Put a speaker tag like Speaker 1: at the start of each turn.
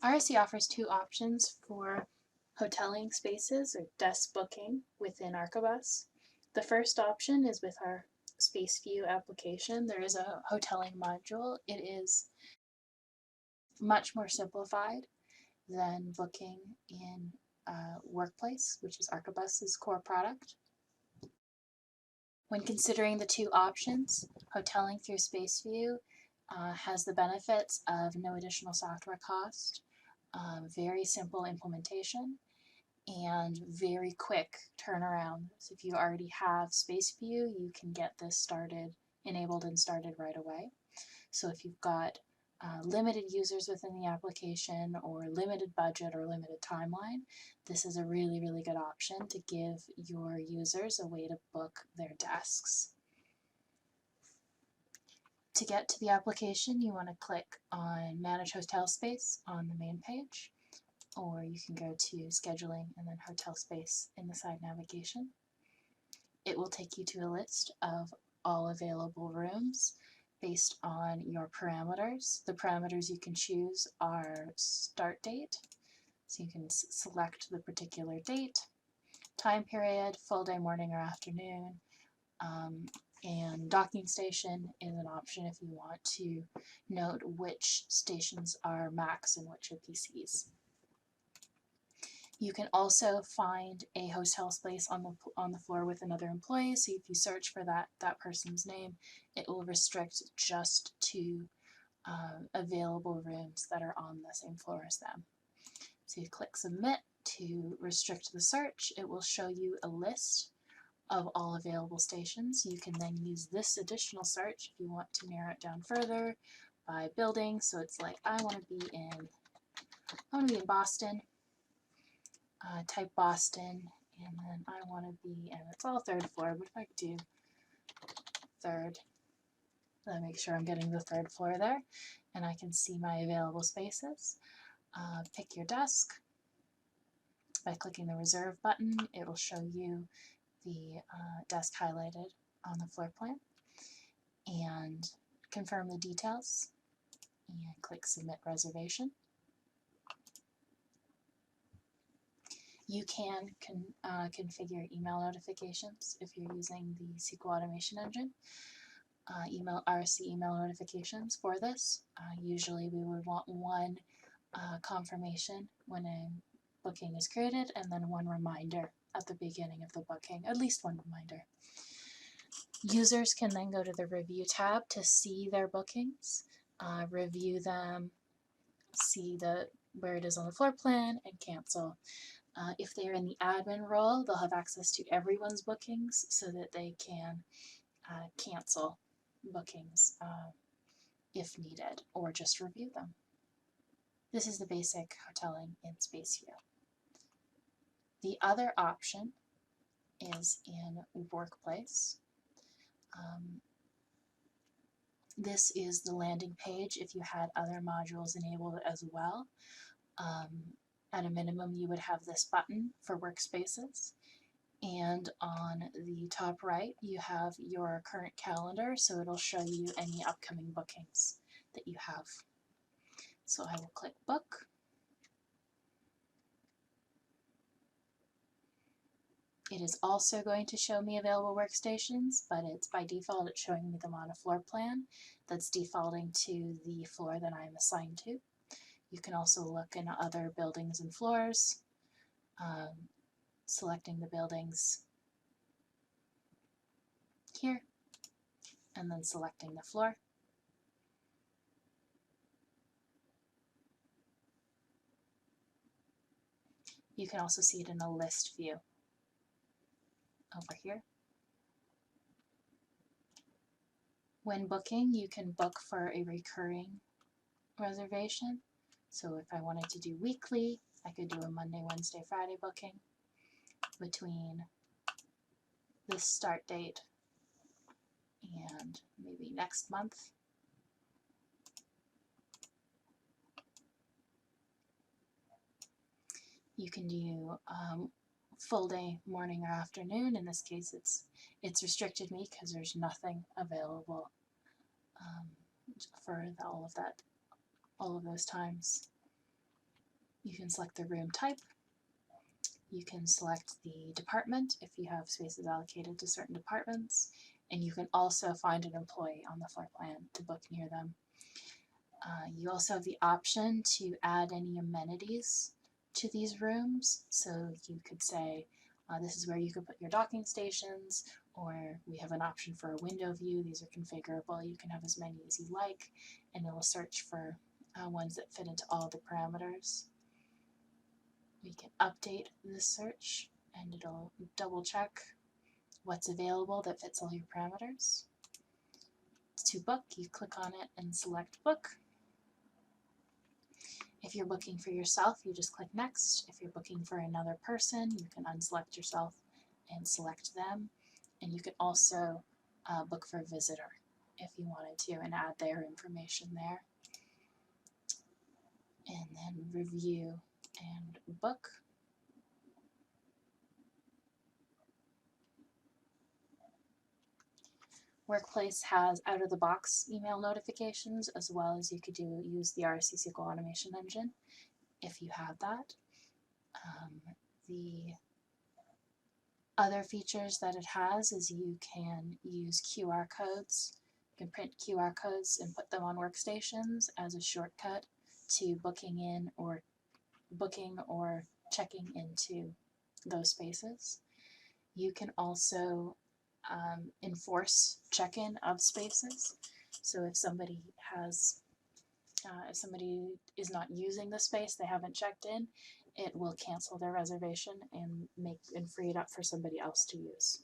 Speaker 1: RSC offers two options for hoteling spaces or desk booking within Archibus. The first option is with our SpaceView application. There is a hoteling module. It is much more simplified than booking in Workplace, which is Archibus's core product. When considering the two options, hoteling through SpaceView has the benefits of no additional software cost, very simple implementation, and very quick turnaround. So if you already have SpaceView, you can get this enabled and started right away. So if you've got limited users within the application or limited budget or limited timeline, this is a really, really good option to give your users a way to book their desks. To get to the application, you want to click on Manage Hotel Space on the main page, or you can go to Scheduling and then Hotel Space in the side navigation. It will take you to a list of all available rooms based on your parameters. The parameters you can choose are start date, so you can select the particular date, time period, full day, morning, or afternoon, and docking station is an option if you want to note which stations are Macs and which are PCs. You can also find a hotel space on the floor with another employee, so if you search for that person's name, it will restrict just to available rooms that are on the same floor as them. So you click Submit to restrict the search. It will show you a list of all available stations. You can then use this additional search if you want to narrow it down further by building. So it's like, I want to be in Boston. Type Boston, and then I want to be, and it's all third floor, but if I do third, then make sure I'm getting the third floor there, and I can see my available spaces. Pick your desk. By clicking the Reserve button, it'll show you the desk highlighted on the floor plan, and confirm the details, and click Submit Reservation. You can configure email notifications if you're using the SQL automation engine. RC email notifications for this. Usually we would want one confirmation when a booking is created and then one reminder at the beginning of the booking, at least one reminder. Users can then go to the Review tab to see their bookings, review them, see where it is on the floor plan, and cancel. If they're in the admin role, they'll have access to everyone's bookings so that they can cancel bookings if needed, or just review them. This is the basic hoteling in SpaceView. The other option is in Workplace. This is the landing page if you had other modules enabled as well. At a minimum, you would have this button for workspaces, and on the top right you have your current calendar, so it'll show you any upcoming bookings that you have. So I will click Book. It is also going to show me available workstations, but by default it's showing me them on a floor plan that's defaulting to the floor that I'm assigned to. You can also look in other buildings and floors, selecting the buildings here, and then selecting the floor. You can also see it in a list view over here. When booking, you can book for a recurring reservation. So if I wanted to do weekly, I could do a Monday, Wednesday, Friday booking between this start date and maybe next month. You can do full day, morning or afternoon. In this case, it's restricted me because there's nothing available for all of those times. You can select the room type. You can select the department if you have spaces allocated to certain departments, and you can also find an employee on the floor plan to book near them. You also have the option to add any amenities to these rooms. So you could say, this is where you could put your docking stations, or we have an option for a window view. These are configurable. You can have as many as you like, and it will search for ones that fit into all the parameters. We can update the search, and it'll double check what's available that fits all your parameters. To book, you click on it and select book. If you're booking for yourself, you just click next. If you're booking for another person, you can unselect yourself and select them. And you can also book for a visitor if you wanted to and add their information there. And then review and book. Workplace has out-of-the-box email notifications, as well as you could use the RSC SQL automation engine if you have that. The other features that it has is you can use QR codes. You can print QR codes and put them on workstations as a shortcut to booking or checking into those spaces. You can also enforce check-in of spaces. So if somebody is not using the space, they haven't checked in, it will cancel their reservation and free it up for somebody else to use.